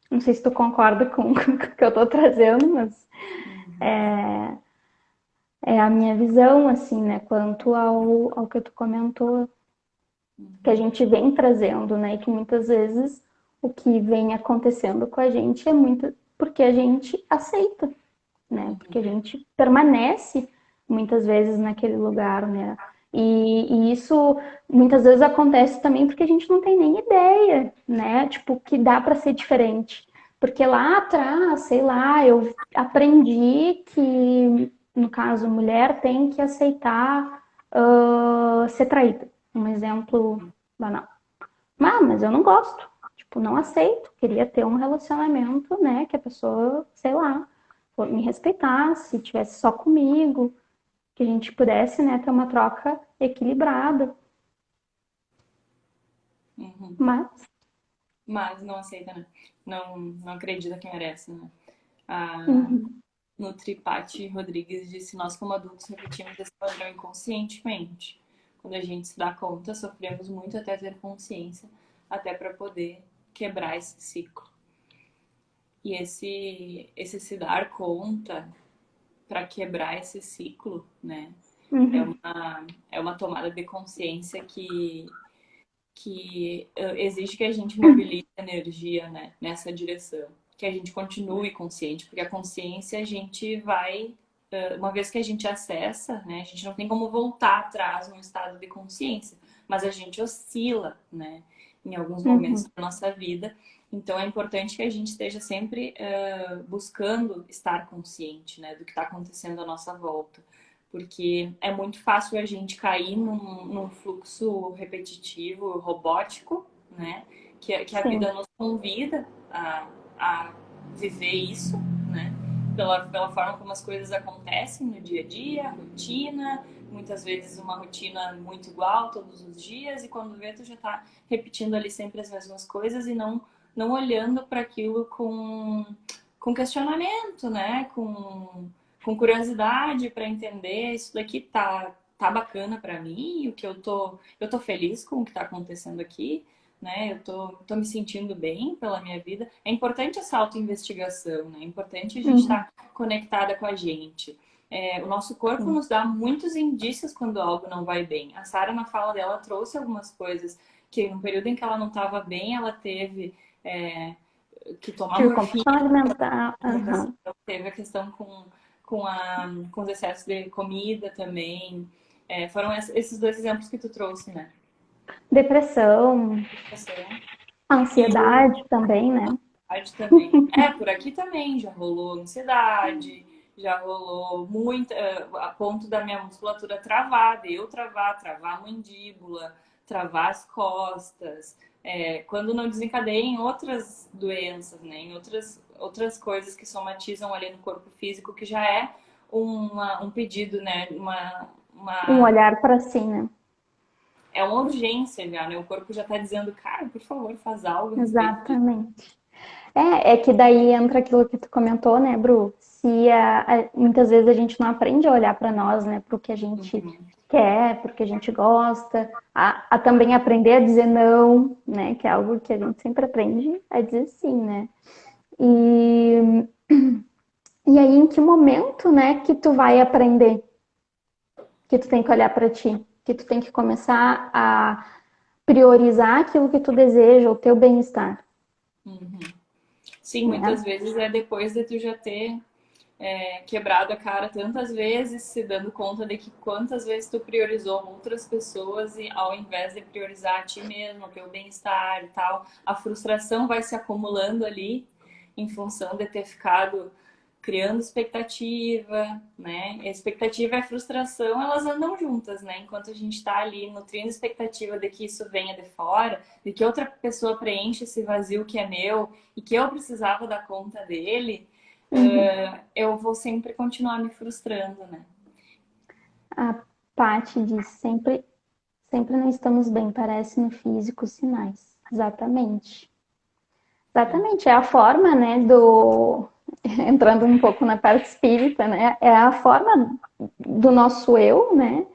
não sei se tu concorda com o que eu estou trazendo, mas Uhum. é a minha visão, assim, né, quanto ao que tu comentou, que a Uhum. gente vem trazendo, né, e que muitas vezes o que vem acontecendo com a gente é muito porque a gente aceita, né? Porque a Uhum. gente permanece muitas vezes naquele lugar, né? E isso muitas vezes acontece também porque a gente não tem nem ideia, né? Tipo, que dá para ser diferente. Porque lá atrás, sei lá, eu aprendi que, no caso, mulher tem que aceitar ser traída. Um exemplo banal. Mas eu não gosto. Tipo, não aceito. Queria ter um relacionamento, né? Que a pessoa, sei lá, me respeitasse, tivesse só comigo, que a gente pudesse, né, ter uma troca equilibrada. Uhum. Mas, Mas não aceita, né? Não acredita que merece, né? A uhum, Nutripati Rodrigues disse: Nós, como adultos, repetimos esse padrão inconscientemente. Quando a gente se dá conta, sofremos muito até ter consciência, até para poder quebrar esse ciclo. E esse se dar conta para quebrar esse ciclo, né? É uhum, uma, é uma tomada de consciência que exige que a gente mobilize energia, né, nessa direção. Que a gente continue consciente, porque a consciência a gente vai, uma vez que a gente acessa, né, a gente não tem como voltar atrás num estado de consciência, mas a gente oscila, né, em alguns momentos uhum, da nossa vida. Então é importante que a gente esteja sempre buscando estar consciente, né, do que está acontecendo à nossa volta, porque é muito fácil a gente cair num fluxo repetitivo, robótico, né? Que a vida sim, nos convida a viver isso, né? Pela forma como as coisas acontecem no dia a dia, a rotina, muitas vezes uma rotina muito igual todos os dias, e quando vê, tu já tá repetindo ali sempre as mesmas coisas e não olhando para aquilo com questionamento, né? Com curiosidade para entender isso daqui tá bacana para mim, o que eu tô feliz com o que tá acontecendo aqui, né? Eu tô me sentindo bem pela minha vida. É importante essa autoinvestigação, né? É importante a gente uhum, estar conectada com a gente. O nosso corpo sim, nos dá muitos indícios quando algo não vai bem. A Sara, na fala dela, trouxe algumas coisas que no período em que ela não estava bem, ela teve é, que tomar tive morfina, compulsão alimentar, depressão, uhum. teve a questão com os excessos de comida também. Foram esses dois exemplos que tu trouxe, né? Depressão, Depressão e ansiedade também, né? ansiedade também. Por aqui também já rolou ansiedade, já rolou muita, a ponto da minha musculatura travar, de eu travar a mandíbula, travar as costas. Quando não desencadeia em outras doenças, né? Em outras coisas que somatizam ali no corpo físico, que já é um pedido, né? Um olhar para si, né? É uma urgência já, né? O corpo já tá dizendo, cara, por favor, faz algo a respeito disso. Exatamente. É que daí entra aquilo que tu comentou, né, Bru? Se muitas vezes a gente não aprende a olhar para nós, né, para o que a gente Uhum. quer, para o que a gente gosta, a também aprender a dizer não, né, que é algo que a gente sempre aprende a dizer sim, né? E, e aí, em que momento, né, que tu vai aprender que tu tem que olhar para ti, que tu tem que começar a priorizar aquilo que tu deseja, o teu bem-estar, Uhum. Sim, muitas né? vezes é depois de tu já ter quebrado a cara tantas vezes, se dando conta de que quantas vezes tu priorizou outras pessoas e ao invés de priorizar a ti mesmo, o teu bem-estar e tal, a frustração vai se acumulando ali em função de ter ficado criando expectativa, né? A expectativa e a frustração, elas andam juntas, né? Enquanto a gente está ali nutrindo expectativa de que isso venha de fora, de que outra pessoa preencha esse vazio que é meu e que eu precisava dar conta dele, Uhum. eu vou sempre continuar me frustrando, né? A Paty diz sempre, sempre não estamos bem, parece no físico sinais. Exatamente. Exatamente, é a forma, né, entrando um pouco na parte espírita, né, é a forma do nosso eu, né,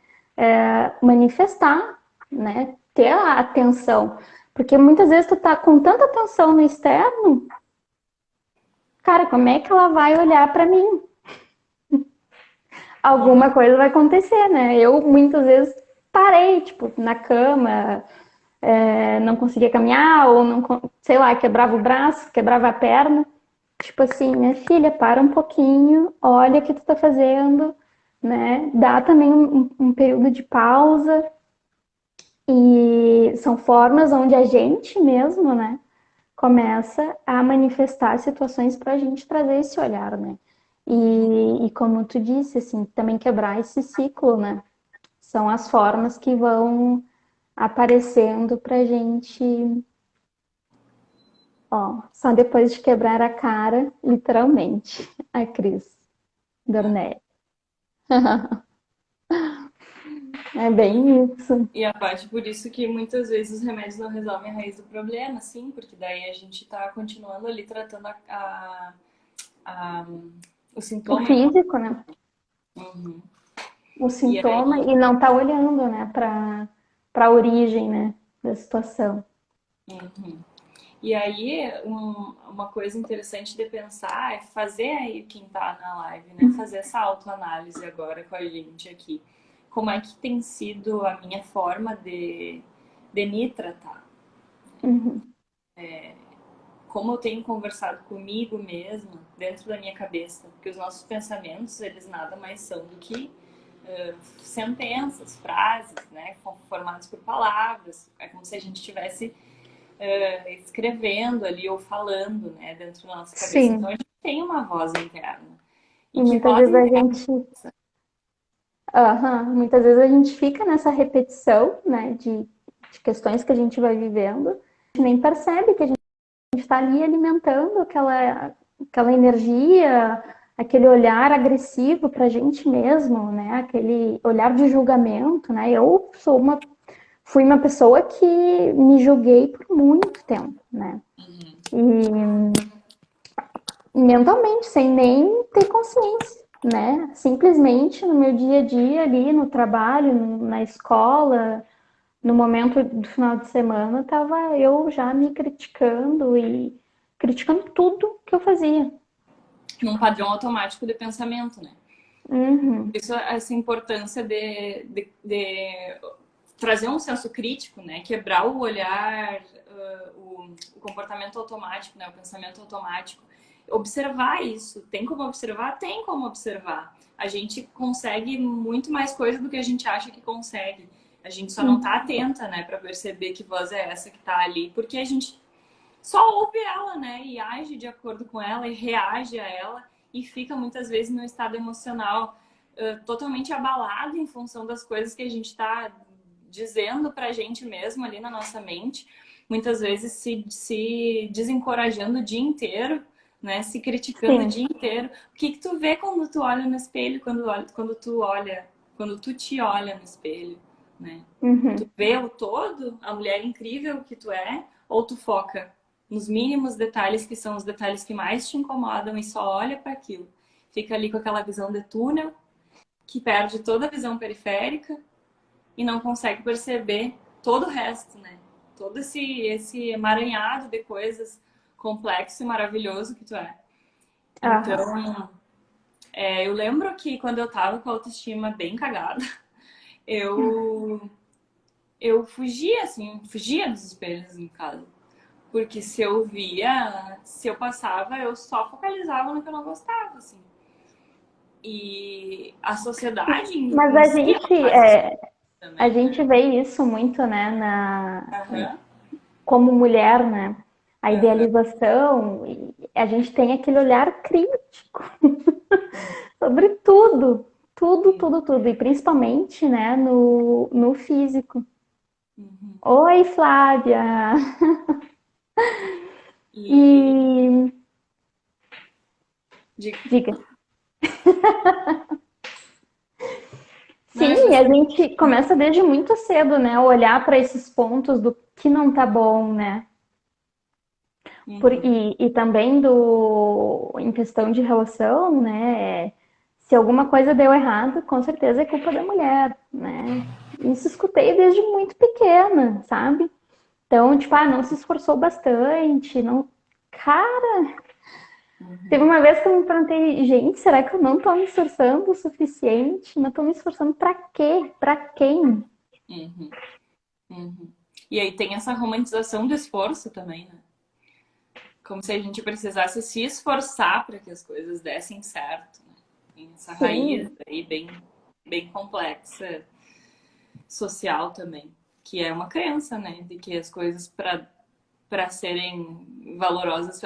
manifestar, né, ter a atenção. Porque muitas vezes tu tá com tanta atenção no externo, cara, como é que ela vai olhar para mim? Alguma coisa vai acontecer, né? Eu muitas vezes parei, tipo, na cama, não conseguia caminhar, ou não, sei lá, quebrava o braço, quebrava a perna. Tipo assim, minha filha, para um pouquinho, olha o que tu tá fazendo, né? Dá também um período de pausa. E são formas onde a gente mesmo, né, começa a manifestar situações para a gente trazer esse olhar, né? E como tu disse, assim, também quebrar esse ciclo, né? São as formas que vão aparecendo pra gente, ó, só depois de quebrar a cara, literalmente, a Cris Dornelles. É E, bem isso. e a parte por isso que muitas vezes os remédios não resolvem a raiz do problema, sim, porque daí a gente tá continuando ali tratando a- o O sintoma. físico, né? Uhum. O E sintoma aí, e não tá olhando, né, para a origem, né, da situação. uhum. E aí, uma coisa interessante de pensar é fazer aí quem tá na live, né? Fazer essa autoanálise agora com a gente aqui. Como é que tem sido a minha forma de me tratar? Uhum. Como eu tenho conversado comigo mesma dentro da minha cabeça? Porque os nossos pensamentos, eles nada mais são do que sentenças, frases, né? Formados por palavras. É como se a gente estivesse escrevendo ali ou falando, né, dentro da nossa cabeça. Então a Sim. gente tem uma voz interna. E E que muitas voz vezes a interna? gente, muitas vezes a gente fica nessa repetição, né, de questões que a gente vai vivendo, a gente nem percebe que a gente está ali alimentando aquela energia, aquele olhar agressivo para a gente mesmo, né, aquele olhar de julgamento, né. Fui uma pessoa que me julguei por muito tempo, né, e mentalmente, sem nem ter consciência, né? Simplesmente no meu dia a dia ali, no trabalho, na escola, no momento do final de semana, tava eu já me criticando e criticando tudo que eu fazia. Num padrão automático de pensamento, né? Uhum. Isso, essa importância de trazer um senso crítico, né? Quebrar o olhar, o comportamento automático, né? O pensamento automático. Observar isso. Tem como observar? Tem como observar. A gente consegue muito mais coisa do que a gente acha que consegue. A gente só não tá Uhum. atenta, né, para perceber que voz é essa que tá ali, porque a gente só ouve ela, né, e age de acordo com ela e reage a ela e fica muitas vezes num estado emocional totalmente abalado em função das coisas que a gente está dizendo pra gente mesmo ali na nossa mente, muitas vezes se desencorajando o dia inteiro, né? Se criticando o Sim. dia inteiro. O que que tu vê quando tu olha no espelho, quando tu te olha no espelho, né? Tu Uhum. vê o todo, a mulher incrível que tu é, ou tu foca nos mínimos detalhes que são os detalhes que mais te incomodam e só olha para aquilo. Fica ali com aquela visão de túnel, que perde toda a visão periférica e não consegue perceber todo o resto, né? Todo esse emaranhado de coisas complexo e maravilhoso que tu é. Aham. Então, eu lembro que quando eu tava com a autoestima bem cagada, eu, eu fugia, assim, fugia dos espelhos em casa. Porque se eu passava, eu só focalizava no que eu não gostava, assim. E a sociedade Mas em si, ela faz isso a também, né? gente vê isso muito, né, Aham, como mulher, né? A aham. idealização, e a gente tem aquele olhar crítico sobre tudo, tudo, Sim. tudo, tudo, e principalmente, né, no físico. Uhum. Oi, Flávia! E E diga. diga. Não, eu Sim, a disse. gente começa desde muito cedo, né, a olhar para esses pontos do que não tá bom, né? Uhum. E também em questão de relação, né? Se alguma coisa deu errado, com certeza é culpa da mulher, né? Isso escutei desde muito pequena, sabe? Então, tipo, não se esforçou bastante, não. Cara, teve Uhum. uma vez que eu me perguntei, gente, será que eu não tô me esforçando o suficiente? Não tô me esforçando pra quê? Pra quem? Uhum. Uhum. E aí tem essa romantização do esforço também, né? Como se a gente precisasse se esforçar para que as coisas dessem certo, né? Tem essa raiz Sim, aí bem complexa, social também, que é uma crença, né? De que as coisas para serem valorosas,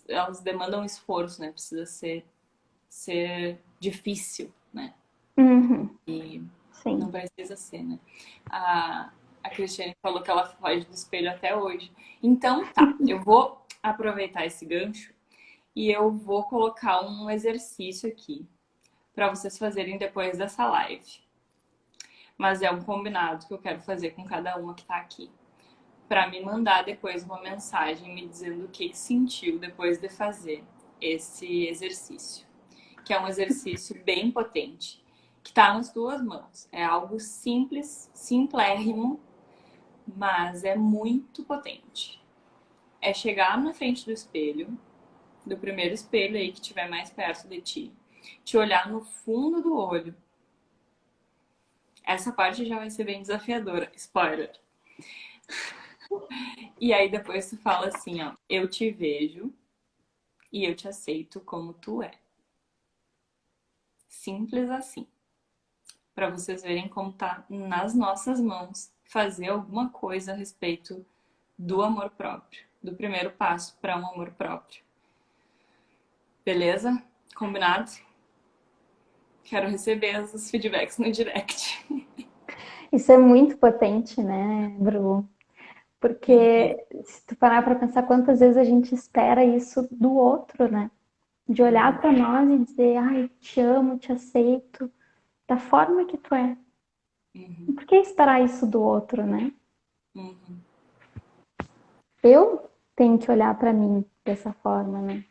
elas demandam esforço, né? Precisa ser difícil, né? uhum, E não sim. precisa ser, né? A, a Cristiane falou que ela foge do espelho até hoje. Então, tá, eu vou aproveitar esse gancho e eu vou colocar um exercício aqui para vocês fazerem depois dessa live. Mas é um combinado que eu quero fazer com cada uma que tá aqui. Para me mandar depois uma mensagem me dizendo o que sentiu depois de fazer esse exercício, que é um exercício bem potente, que está nas tuas mãos. É algo simples, simplérrimo, mas é muito potente. É chegar na frente do espelho, do primeiro espelho aí que estiver mais perto de ti, te olhar no fundo do olho. Essa parte já vai ser bem desafiadora, spoiler. E aí depois tu fala assim, ó, eu te vejo e eu te aceito como tu é. Simples assim. Para vocês verem como tá nas nossas mãos fazer alguma coisa a respeito do amor próprio, do primeiro passo para um amor próprio. Beleza? Combinado? Quero receber os feedbacks no direct. Isso é muito potente, né, Bru? Uhum, Porque se tu parar para pensar quantas vezes a gente espera isso do outro, né? De olhar uhum, para nós e dizer, ai, te amo, te aceito, da forma que tu é. uhum, Por que esperar isso do outro, né? uhum, Eu tenho que olhar para mim dessa forma, né?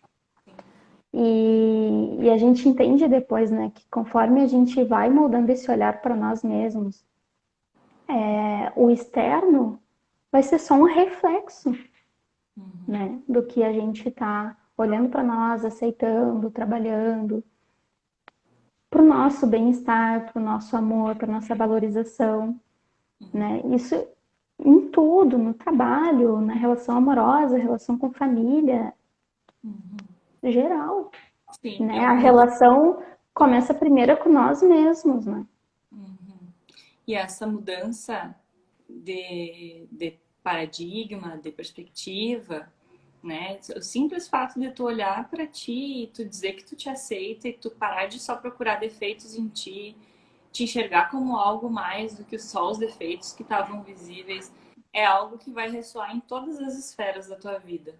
E a gente entende depois, né, que conforme a gente vai moldando esse olhar para nós mesmos, o externo vai ser só um reflexo, uhum, né, do que a gente está olhando para nós, aceitando, trabalhando, para o nosso bem-estar, para o nosso amor, para nossa valorização, uhum, né? Isso em tudo, no trabalho, na relação amorosa, relação com família, uhum. geral, Sim, né? é A um mundo relação muito. começa primeiro com nós mesmos, né? Uhum. E essa mudança de paradigma, de perspectiva, né? O simples fato de tu olhar para ti e tu dizer que tu te aceita e tu parar de só procurar defeitos em ti, te enxergar como algo mais do que só os defeitos que estavam visíveis, é algo que vai ressoar em todas as esferas da tua vida.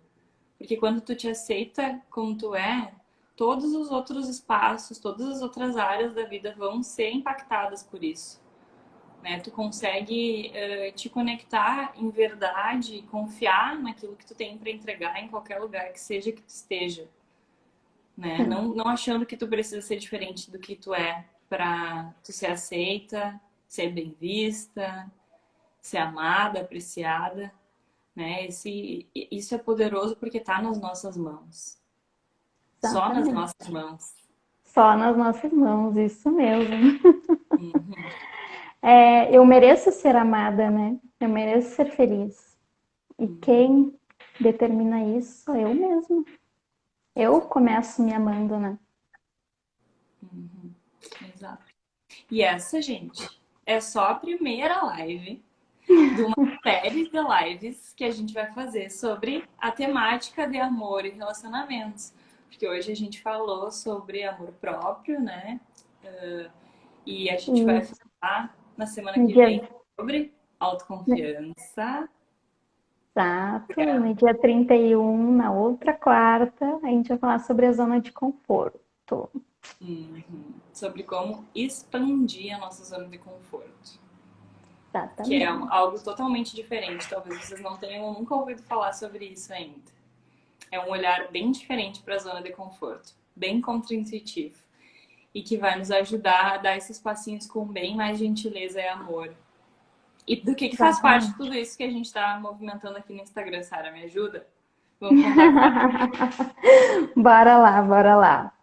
Porque quando tu te aceita como tu é, todos os outros espaços, todas as outras áreas da vida vão ser impactadas por isso. Né? Tu consegue te conectar em verdade, confiar naquilo que tu tem para entregar em qualquer lugar que seja que tu esteja. Né? Sim. Não achando que tu precisa ser diferente do que tu é para tu ser aceita, ser bem vista, ser amada, apreciada. Né? Isso é poderoso porque está nas nossas mãos. Só nas Exatamente. nossas mãos. Só nas nossas mãos, isso mesmo. Uhum. Eu mereço ser amada, né? Eu mereço ser feliz. E quem determina isso sou eu mesma. Eu começo me amando, né? Uhum. Exato. E essa, gente, é só a primeira live de uma série de lives que a gente vai fazer sobre a temática de amor e relacionamentos. Porque hoje a gente falou sobre amor próprio, né? E a gente vai E falar na semana no que dia, vem sobre autoconfiança. exato, no dia 31, na outra quarta, a gente vai falar sobre a zona de conforto. Uhum. Sobre como expandir a nossa zona de conforto. Que é Exatamente. algo totalmente diferente. Talvez vocês não tenham nunca ouvido falar sobre isso ainda. É um olhar bem diferente para a zona de conforto, bem contraintuitivo. E que vai nos ajudar a dar esses passinhos com bem mais gentileza e amor. E do que faz parte de Exatamente. tudo isso que a gente está movimentando aqui no Instagram, Sara? Me ajuda? Vamos contar com ela. Bora lá, bora lá.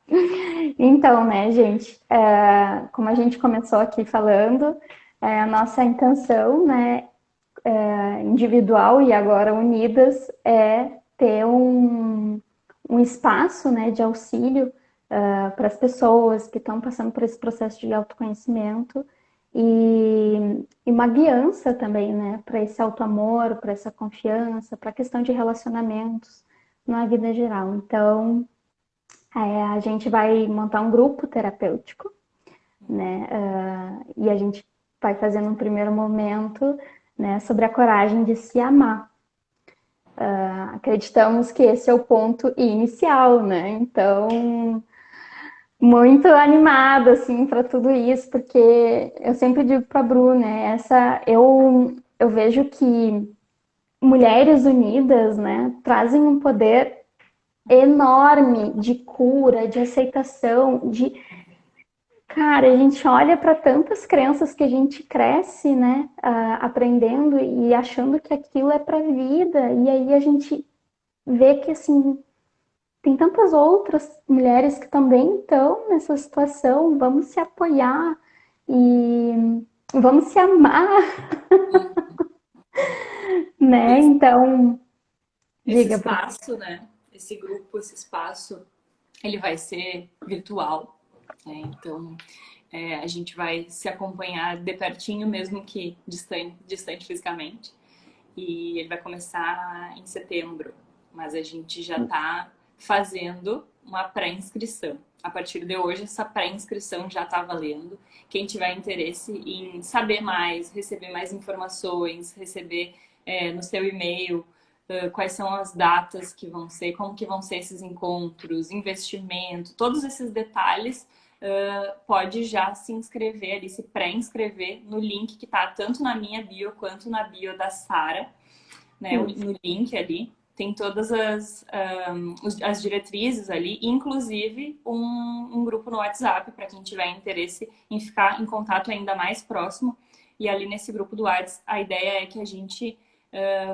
Então, né, gente, como a gente começou aqui falando, a nossa intenção, né, individual e agora unidas, é ter um espaço, né, de auxílio para as pessoas que estão passando por esse processo de autoconhecimento e uma guiança também, né, para esse autoamor, para essa confiança, para a questão de relacionamentos na vida geral. Então, a gente vai montar um grupo terapêutico, né, e a gente vai fazendo um primeiro momento, né, sobre a coragem de se amar. Acreditamos que esse é o ponto inicial, né? Então, muito animada assim para tudo isso, porque eu sempre digo para a Bruna, né, eu vejo que mulheres unidas, né, trazem um poder enorme de cura, de aceitação, de cara, a gente olha para tantas crenças que a gente cresce, né, aprendendo e achando que aquilo é para a vida, e aí a gente vê que assim tem tantas outras mulheres que também estão nessa situação. Vamos se apoiar e vamos se amar, né? Esse, Então, esse diga, Bruno. espaço, né? Esse grupo, esse espaço, ele vai ser virtual. Né? Então, a gente vai se acompanhar de pertinho, mesmo que distante fisicamente. E ele vai começar em setembro, mas a gente já está fazendo uma pré-inscrição. A partir de hoje, essa pré-inscrição já está valendo. Quem tiver interesse em saber mais, receber mais informações, receber no seu e-mail quais são as datas que vão ser, como que vão ser esses encontros, investimento, todos esses detalhes, pode já se inscrever ali, se pré-inscrever no link que está tanto na minha bio quanto na bio da Sara, né? No link ali tem todas as diretrizes ali, inclusive um grupo no WhatsApp para quem tiver interesse em ficar em contato ainda mais próximo. E ali nesse grupo do WhatsApp, a ideia é que a gente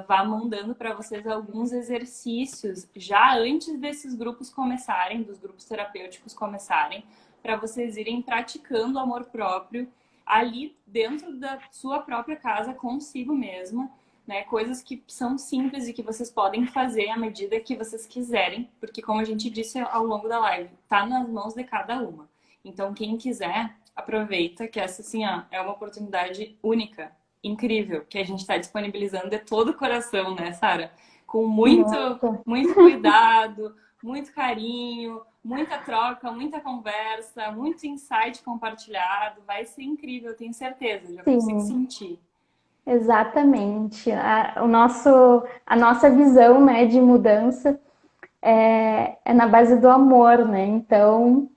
vá mandando para vocês alguns exercícios já antes desses grupos começarem, dos grupos terapêuticos começarem, para vocês irem praticando o amor próprio ali dentro da sua própria casa, consigo mesma, né? Coisas que são simples e que vocês podem fazer à medida que vocês quiserem, porque como a gente disse ao longo da live, tá nas mãos de cada uma. Então, quem quiser, aproveita que essa, assim, ó, é uma oportunidade única, incrível, que a gente está disponibilizando de todo o coração, né, Sara? Com muito, Muito. muito cuidado, muito carinho, muita troca, muita conversa, muito insight compartilhado. Vai ser incrível, tenho certeza, já consigo Sim, sentir. exatamente. A nossa visão, né, de mudança é na base do amor, né? Então,